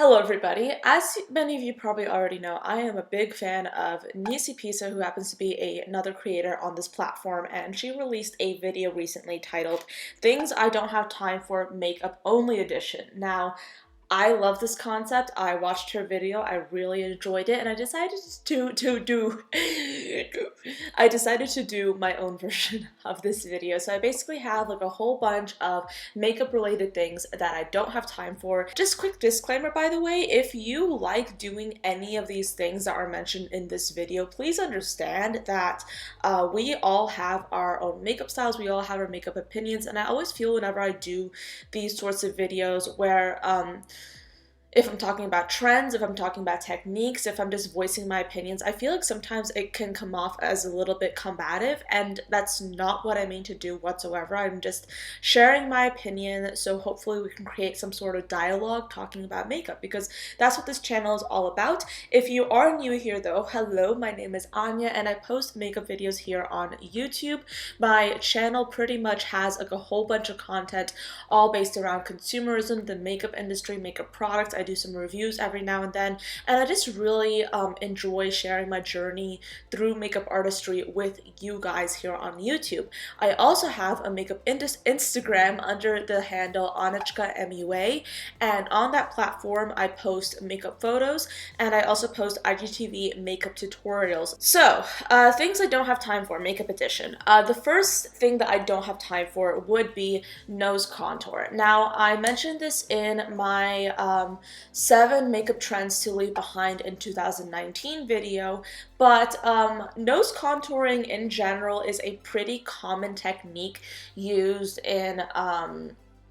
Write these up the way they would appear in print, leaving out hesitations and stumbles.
Hello everybody. As many of you probably already know, I am a big fan of Nisi Pisa, who happens to be another creator on this platform, and she released a video recently titled Things I Don't Have Time For Makeup Only Edition. Now, I love this concept. I watched her video. I really enjoyed it, and I decided to do I decided to do my own version of this video. So I basically have like a whole bunch of makeup related things that I don't have time for. Just quick disclaimer, by the way, if you like doing any of these things that are mentioned in this video, please understand that we all have our own makeup styles. We all have our makeup opinions, and I always feel whenever I do these sorts of videos where if I'm talking about trends, if I'm talking about techniques, if I'm just voicing my opinions, I feel like sometimes it can come off as a little bit combative, and that's not what I mean to do whatsoever. I'm just sharing my opinion, so hopefully we can create some sort of dialogue talking about makeup, because that's what this channel is all about. If you are new here though, hello, my name is Anya, and I post makeup videos here on YouTube. My channel pretty much has like a whole bunch of content all based around consumerism, the makeup industry, makeup products. I do some reviews every now and then, and I just really enjoy sharing my journey through makeup artistry with you guys here on YouTube. I also have a makeup Instagram under the handle MUA, and on that platform I post makeup photos, and I also post IGTV makeup tutorials. So, things I don't have time for, makeup edition. The first thing that I don't have time for would be nose contour. Now, I mentioned this in my 7 makeup trends to leave behind in 2019 video, but nose contouring in general is a pretty common technique used in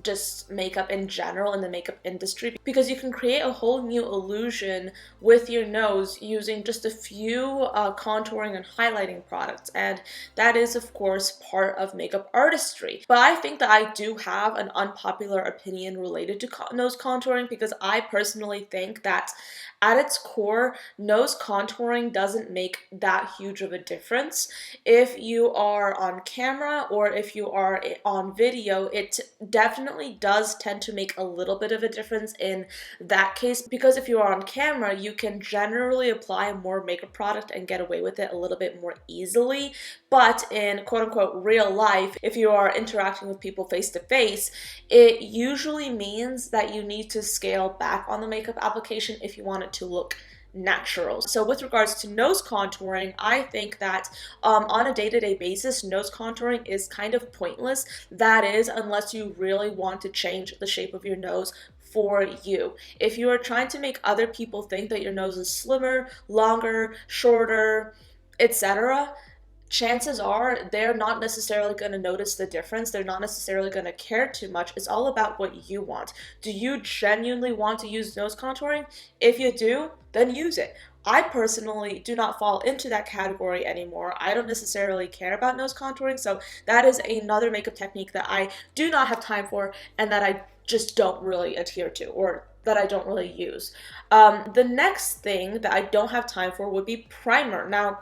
just makeup in general in the makeup industry, because you can create a whole new illusion with your nose using just a few contouring and highlighting products, and that is of course part of makeup artistry. But I think that I do have an unpopular opinion related to nose contouring, because I personally think that at its core, nose contouring doesn't make that huge of a difference. If you are on camera or if you are on video, it definitely does tend to make a little bit of a difference in that case, because if you are on camera, you can generally apply more makeup product and get away with it a little bit more easily. But in quote-unquote real life, if you are interacting with people face to face, it usually means that you need to scale back on the makeup application if you want it to look natural. So with regards to nose contouring, I think that on a day-to-day basis, nose contouring is kind of pointless. That is, unless you really want to change the shape of your nose for you. If you are trying to make other people think that your nose is slimmer, longer, shorter, etc., chances are they're not necessarily going to notice the difference. They're not necessarily going to care too much. It's all about what you want. Do you genuinely want to use nose contouring? If you do, then use it. I personally do not fall into that category anymore. I don't necessarily care about nose contouring, so that is another makeup technique that I do not have time for and that I just don't really adhere to, or that I don't really use. The next thing that I don't have time for would be primer. Now,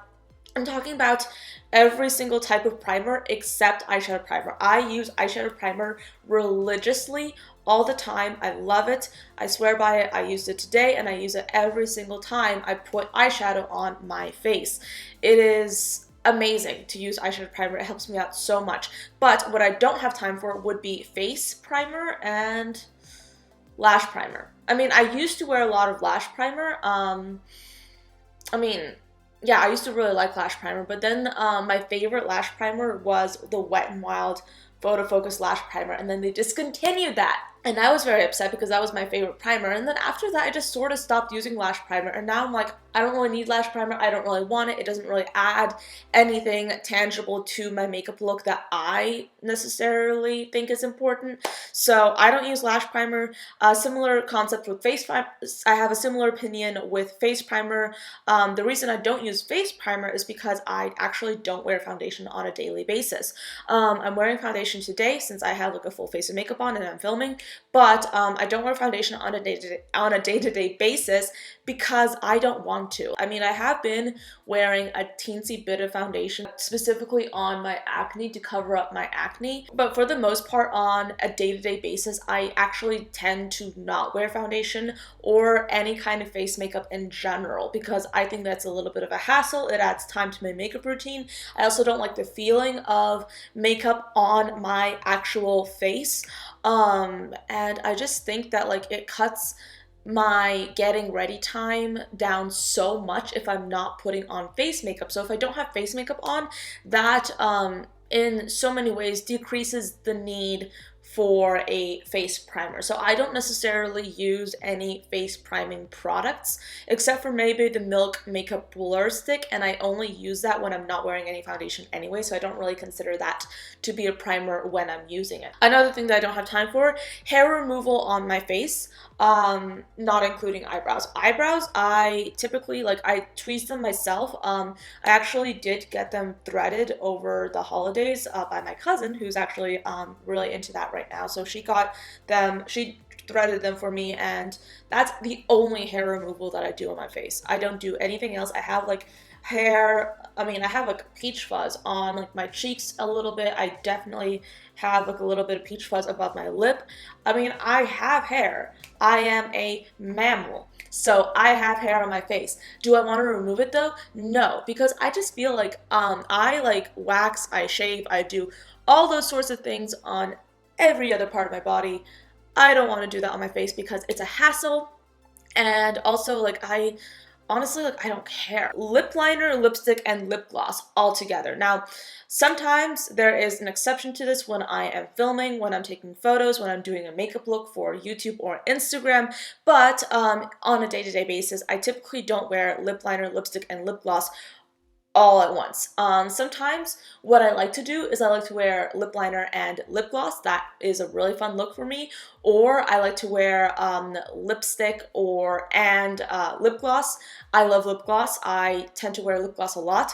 I'm talking about every single type of primer except eyeshadow primer. I use eyeshadow primer religiously all the time. I love it. I swear by it. I used it today, and I use it every single time I put eyeshadow on my face. It is amazing to use eyeshadow primer. It helps me out so much. But what I don't have time for would be face primer and lash primer. I mean, I used to wear a lot of lash primer. Yeah, I used to really like lash primer, but then my favorite lash primer was the Wet n Wild Photo Focus Lash Primer, and then they discontinued that. And I was very upset because that was my favorite primer. And then after that, I just sort of stopped using lash primer. And now I'm like, I don't really need lash primer. I don't really want it. It doesn't really add anything tangible to my makeup look that I necessarily think is important. So I don't use lash primer. Similar concept with face primer. I have a similar opinion with face primer. The reason I don't use face primer is because I actually don't wear foundation on a daily basis. I'm wearing foundation today since I have like a full face of makeup on and I'm filming. but I don't wear foundation on a day-to-day basis because I don't want to. I mean, I have been wearing a teensy bit of foundation specifically on my acne to cover up my acne, but for the most part on a day-to-day basis, I actually tend to not wear foundation or any kind of face makeup in general because I think that's a little bit of a hassle. It adds time to my makeup routine. I also don't like the feeling of makeup on my actual face. And I just think that like it cuts my getting ready time down so much if I'm not putting on face makeup. So if I don't have face makeup on, that in so many ways decreases the need for a face primer. So I don't necessarily use any face priming products except for maybe the Milk Makeup Blur Stick, and I only use that when I'm not wearing any foundation anyway, so I don't really consider that to be a primer when I'm using it. Another thing that I don't have time for, hair removal on my face, not including eyebrows. Eyebrows, I typically, like, I tweeze them myself. I actually did get them threaded over the holidays by my cousin, who's actually really into that right now. So she got them, she threaded them for me, and that's the only hair removal that I do on my face. I don't do anything else. I have like hair, I mean, I have like peach fuzz on like my cheeks a little bit. I definitely have like a little bit of peach fuzz above my lip. I mean, I have hair. I am a mammal. So I have hair on my face. Do I want to remove it though? No, because I just feel like I like wax, I shave, I do all those sorts of things on every other part of my body. I don't want to do that on my face because it's a hassle, and also like I honestly, like, I don't care. Lip liner, lipstick, and lip gloss all together. Now, sometimes there is an exception to this when I am filming, when I'm taking photos, when I'm doing a makeup look for YouTube or Instagram, but on a day-to-day basis, I typically don't wear lip liner, lipstick, and lip gloss all at once. Sometimes what I like to do is I like to wear lip liner and lip gloss. That is a really fun look for me. Or I like to wear lipstick and lip gloss. I love lip gloss. I tend to wear lip gloss a lot,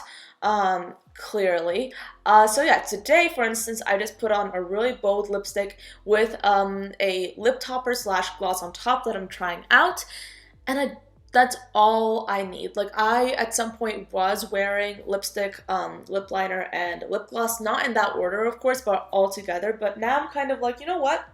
clearly. So yeah, today, for instance, I just put on a really bold lipstick with a lip topper / gloss on top that I'm trying out, and that's all I need. Like, I, at some point, was wearing lipstick, lip liner, and lip gloss. Not in that order, of course, but all together. But now I'm kind of like, you know what?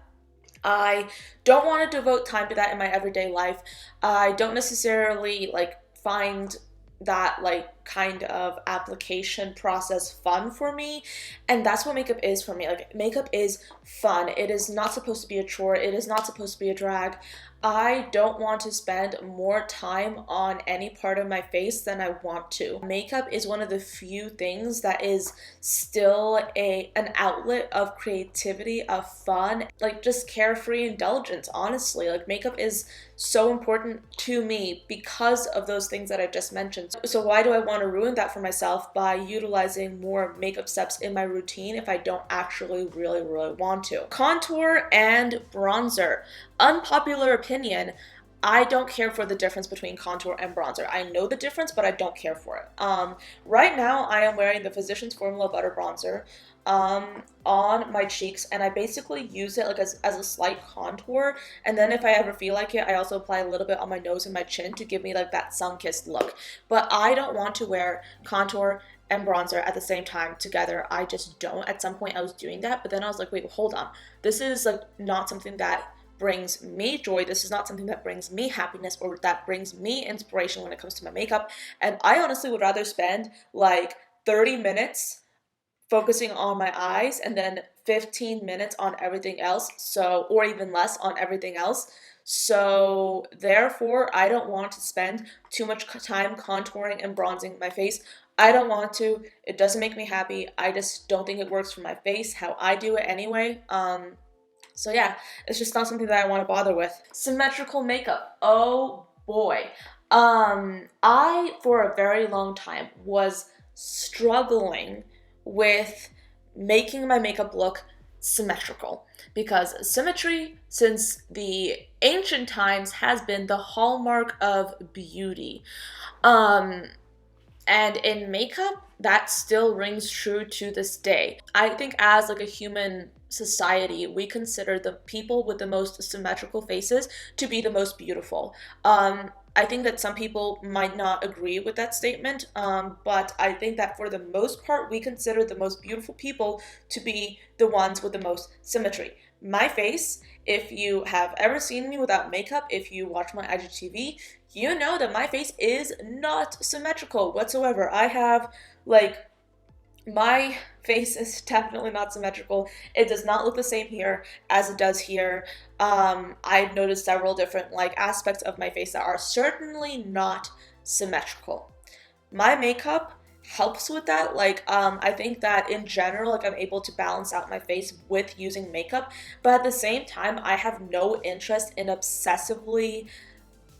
I don't want to devote time to that in my everyday life. I don't necessarily, like, find that, like, kind of application process fun for me, and that's what makeup is for me. Like, makeup is fun. It is not supposed to be a chore. It is not supposed to be a drag. I don't want to spend more time on any part of my face than I want to. Makeup is one of the few things that is still an outlet of creativity, of fun, like just carefree indulgence, honestly. Like, makeup is so important to me because of those things that I just mentioned. So why do I want to ruin that for myself by utilizing more makeup steps in my routine if I don't actually really want to? Contour and bronzer. Unpopular opinion, I don't care for the difference between contour and bronzer. I know the difference, but I don't care for it. Right now, I am wearing the Physicians Formula Butter Bronzer on my cheeks, and I basically use it like as a slight contour, and then if I ever feel like it, I also apply a little bit on my nose and my chin to give me like that sun-kissed look. But I don't want to wear contour and bronzer at the same time together. I just don't. At some point I was doing that, but then I was like, wait, hold on. This is like not something that brings me joy. This is not something that brings me happiness or that brings me inspiration when it comes to my makeup. And I honestly would rather spend like 30 minutes focusing on my eyes and then 15 minutes on everything else. So, or even less on everything else. So therefore, I don't want to spend too much time contouring and bronzing my face. I don't want to. It doesn't make me happy. I just don't think it works for my face, how I do it anyway. So yeah, it's just not something that I want to bother with. Symmetrical makeup. Oh boy. I, for a very long time, was struggling with making my makeup look symmetrical, because symmetry, since the ancient times, has been the hallmark of beauty. And in makeup, that still rings true to this day. I think as like a human society, we consider the people with the most symmetrical faces to be the most beautiful. I think that some people might not agree with that statement, but I think that for the most part, we consider the most beautiful people to be the ones with the most symmetry. My face, if you have ever seen me without makeup, if you watch my IGTV, you know that my face is not symmetrical whatsoever. I have like my face is definitely not symmetrical. It does not look the same here as it does here. I've noticed several different like aspects of my face that are certainly not symmetrical. My makeup helps with that. Like, I think that in general, like I'm able to balance out my face with using makeup, but at the same time, I have no interest in obsessively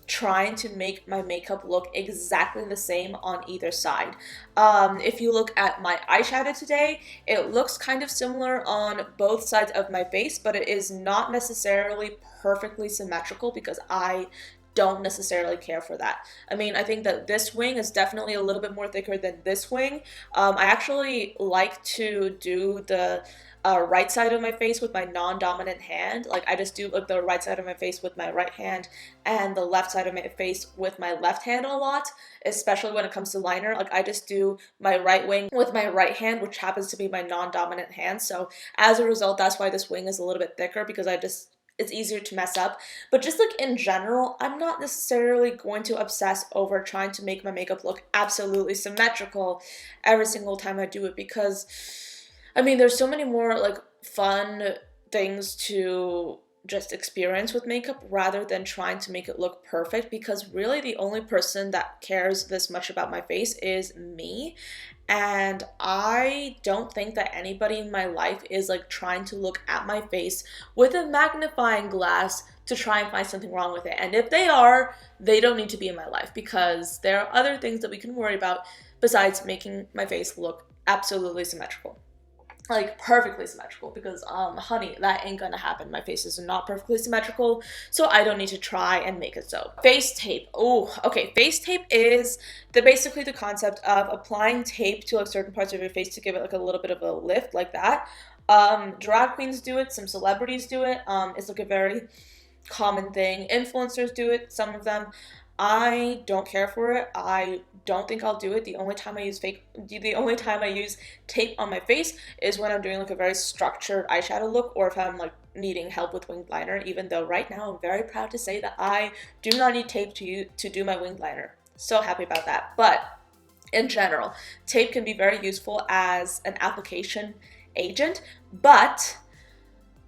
trying to make my makeup look exactly the same on either side. If you look at my eyeshadow today, it looks kind of similar on both sides of my face, but it is not necessarily perfectly symmetrical because I don't necessarily care for that. I mean, I think that this wing is definitely a little bit more thicker than this wing. I actually like to do the right side of my face with my non-dominant hand. Like I just do like the right side of my face with my right hand and the left side of my face with my left hand a lot, especially when it comes to liner. Like I just do my right wing with my right hand, which happens to be my non-dominant hand. So as a result, that's why this wing is a little bit thicker because it's easier to mess up. But just like in general, I'm not necessarily going to obsess over trying to make my makeup look absolutely symmetrical every single time I do it because I mean, there's so many more like fun things to just experience with makeup rather than trying to make it look perfect because really the only person that cares this much about my face is me. And I don't think that anybody in my life is like trying to look at my face with a magnifying glass to try and find something wrong with it. And if they are, they don't need to be in my life because there are other things that we can worry about besides making my face look absolutely symmetrical, like perfectly symmetrical, because honey, that ain't gonna happen. My face is not perfectly symmetrical, so I don't need to try and make it so. Face tape. Oh, okay. Face tape is basically the concept of applying tape to like certain parts of your face to give it like a little bit of a lift, like that. Drag queens do it, some celebrities do it. It's like a very common thing. Influencers do it, some of them. I don't care for it. I don't think I'll do it. The only time I use tape on my face is when I'm doing like a very structured eyeshadow look or if I'm like needing help with winged liner, even though right now I'm very proud to say that I do not need tape to do my winged liner. So happy about that. But in general, tape can be very useful as an application agent, but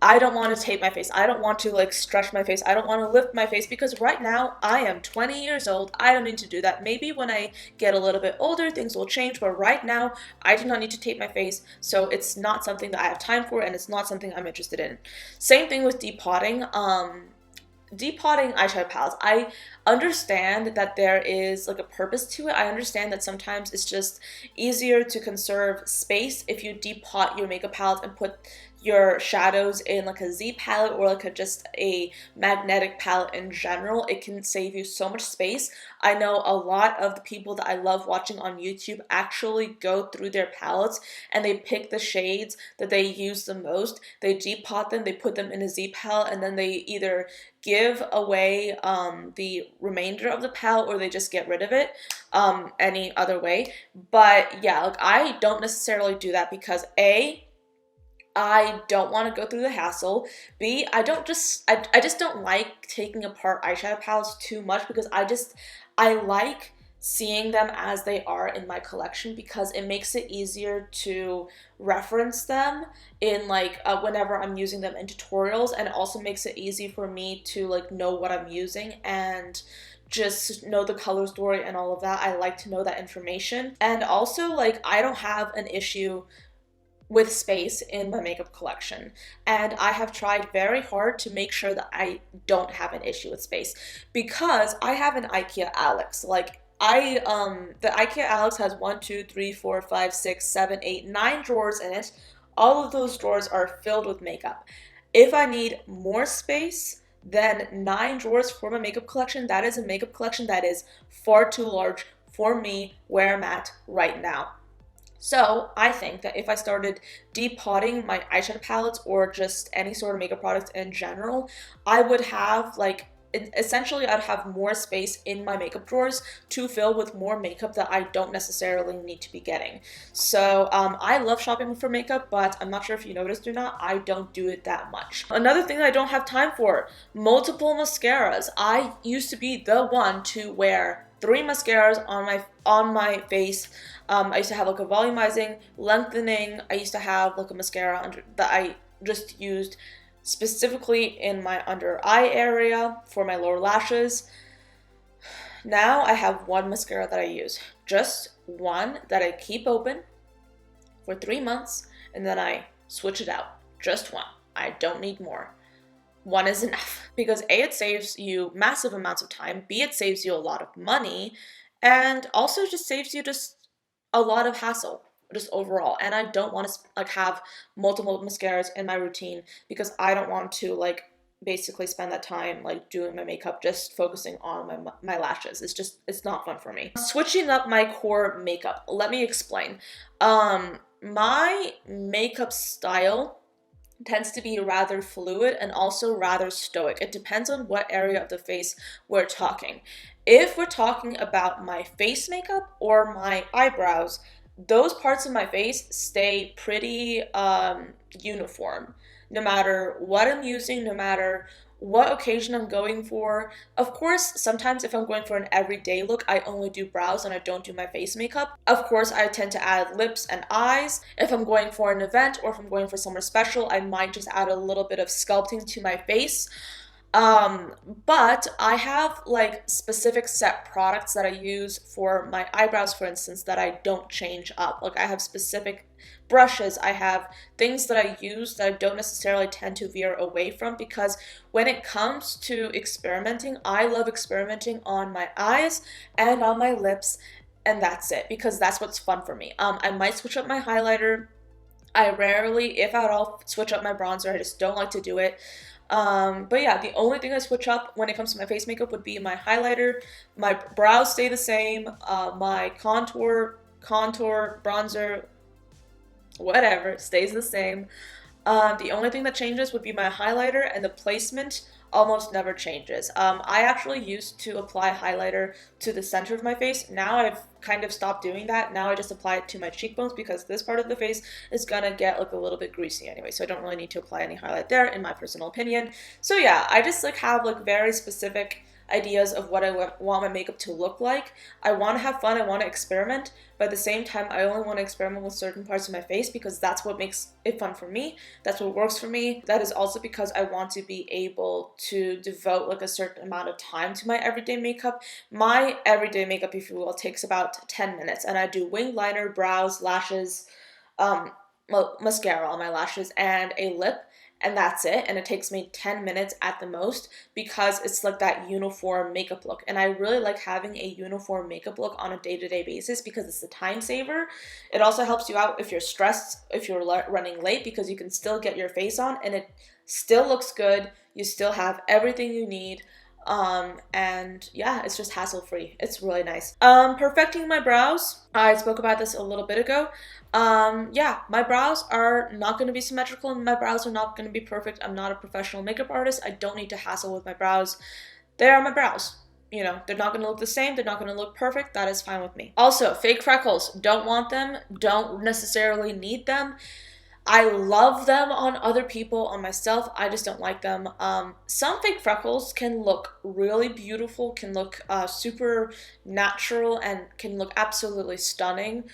I don't want to tape my face. I don't want to like stretch my face. I don't want to lift my face because right now I am 20 years old. I don't need to do that. Maybe when I get a little bit older, things will change. But right now, I do not need to tape my face. So it's not something that I have time for and it's not something I'm interested in. Same thing with depotting. Depotting eyeshadow palettes. I understand that there is like a purpose to it. I understand that sometimes it's just easier to conserve space if you depot your makeup palette and put your shadows in like a Z palette or like just a magnetic palette in general. It can save you so much space. I know a lot of the people that I love watching on YouTube actually go through their palettes and they pick the shades that they use the most. They depot them, they put them in a Z palette, and then they either give away the remainder of the palette or they just get rid of it any other way. But yeah, like I don't necessarily do that because A, I don't want to go through the hassle. B, I just don't like taking apart eyeshadow palettes too much because I like seeing them as they are in my collection because it makes it easier to reference them in like whenever I'm using them in tutorials, and it also makes it easy for me to like know what I'm using and just know the color story and all of that. I like to know that information. And also like I don't have an issue with space in my makeup collection. And I have tried very hard to make sure that I don't have an issue with space because I have an IKEA Alex. Like the IKEA Alex has 1, 2, 3, 4, 5, 6, 7, 8, 9 drawers in it. All of those drawers are filled with makeup. If I need more space than 9 drawers for my makeup collection, that is a makeup collection that is far too large for me where I'm at right now. So I think that if I started depotting my eyeshadow palettes or just any sort of makeup products in general, I would have like essentially I'd have more space in my makeup drawers to fill with more makeup that I don't necessarily need to be getting. So I love shopping for makeup, but I'm not sure if you noticed or not, I don't do it that much. Another thing that I don't have time for, multiple mascaras. I used to be the one to wear 3 mascaras on my face. I used to have like a volumizing, lengthening. I used to have like a mascara under that I just used specifically in my under eye area for my lower lashes. Now I have one mascara that I use, just one that I keep open for 3 months and then I switch it out. Just one. I don't need more. One is enough because A, it saves you massive amounts of time, B, it saves you a lot of money, and also just saves you just a lot of hassle just overall. And I don't want to like have multiple mascaras in my routine because I don't want to like basically spend that time like doing my makeup just focusing on my lashes. It's not fun for me. Switching up my core makeup, let me explain. My makeup style tends to be rather fluid and also rather stoic. It depends on what area of the face we're talking. If we're talking about my face makeup or my eyebrows, those parts of my face stay pretty uniform. No matter what I'm using, no matter what occasion I'm going for. Of course, sometimes if I'm going for an everyday look, I only do brows and I don't do my face makeup. Of course, I tend to add lips and eyes. If I'm going for an event or if I'm going for somewhere special, I might just add a little bit of sculpting to my face. But I have like specific set products that I use for my eyebrows, for instance, that I don't change up. Like I have specific brushes, I have things that I use that I don't necessarily tend to veer away from because when it comes to experimenting, I love experimenting on my eyes and on my lips, and that's it because that's what's fun for me. I might switch up my highlighter. I rarely, if at all, switch up my bronzer. I just don't like to do it. But yeah, the only thing I switch up when it comes to my face makeup would be my highlighter. My brows stay the same. My contour, bronzer, whatever, stays the same. The only thing that changes would be my highlighter, and the placement almost never changes. I actually used to apply highlighter to the center of my face. Now I've kind of stopped doing that. Now I just apply it to my cheekbones because this part of the face is gonna get like a little bit greasy anyway, so I don't really need to apply any highlight there in my personal opinion. So yeah, I just like have like very specific ideas of what I want my makeup to look like. I want to have fun, I want to experiment, but at the same time I only want to experiment with certain parts of my face because that's what makes it fun for me, that's what works for me. That is also because I want to be able to devote like a certain amount of time to my everyday makeup. My everyday makeup, if you will, takes about 10 minutes and I do wing liner, brows, lashes, mascara on my lashes, and a lip, and that's it. And it takes me 10 minutes at the most because it's like that uniform makeup look. And I really like having a uniform makeup look on a day-to-day basis because it's a time saver. It also helps you out if you're stressed, if you're running late, because you can still get your face on and it still looks good. You still have everything you need. And yeah, it's just hassle-free. It's really nice. Perfecting my brows. I spoke about this a little bit ago. Yeah, my brows are not going to be symmetrical and my brows are not going to be perfect. I'm not a professional makeup artist. I don't need to hassle with my brows. They are my brows. You know, they're not going to look the same. They're not going to look perfect. That is fine with me. Also, fake freckles. Don't want them. Don't necessarily need them. I love them on other people, on myself, I just don't like them. Some fake freckles can look really beautiful, can look super natural, and can look absolutely stunning.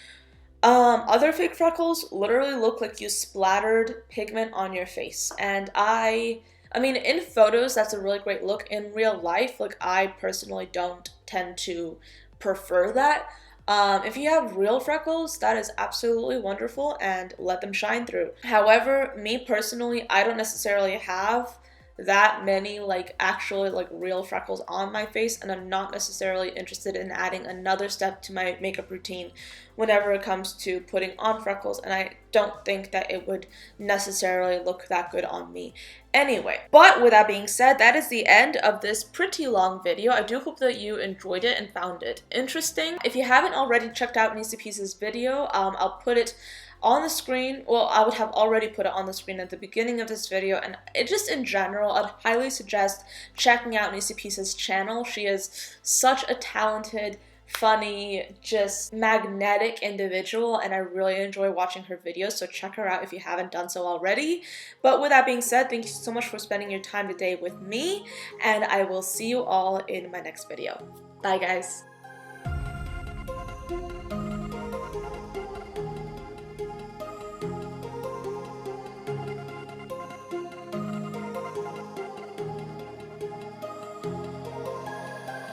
Other fake freckles literally look like you splattered pigment on your face. And I mean, in photos, that's a really great look. In real life, like, I personally don't tend to prefer that. If you have real freckles, that is absolutely wonderful and let them shine through. However, me personally, I don't necessarily have that many like actually like real freckles on my face, and I'm not necessarily interested in adding another step to my makeup routine whenever it comes to putting on freckles, and I don't think that it would necessarily look that good on me anyway. But with that being said, that is the end of this pretty long video. I do hope that you enjoyed it and found it interesting. If you haven't already checked out Nisi Pisa's video, I'll put it on the screen. Well, I would have already put it on the screen at the beginning of this video, and it just in general, I'd highly suggest checking out Nisi Pisa's channel. She is such a talented, funny, just magnetic individual, and I really enjoy watching her videos, so check her out if you haven't done so already. But with that being said, thank you so much for spending your time today with me, and I will see you all in my next video. Bye guys!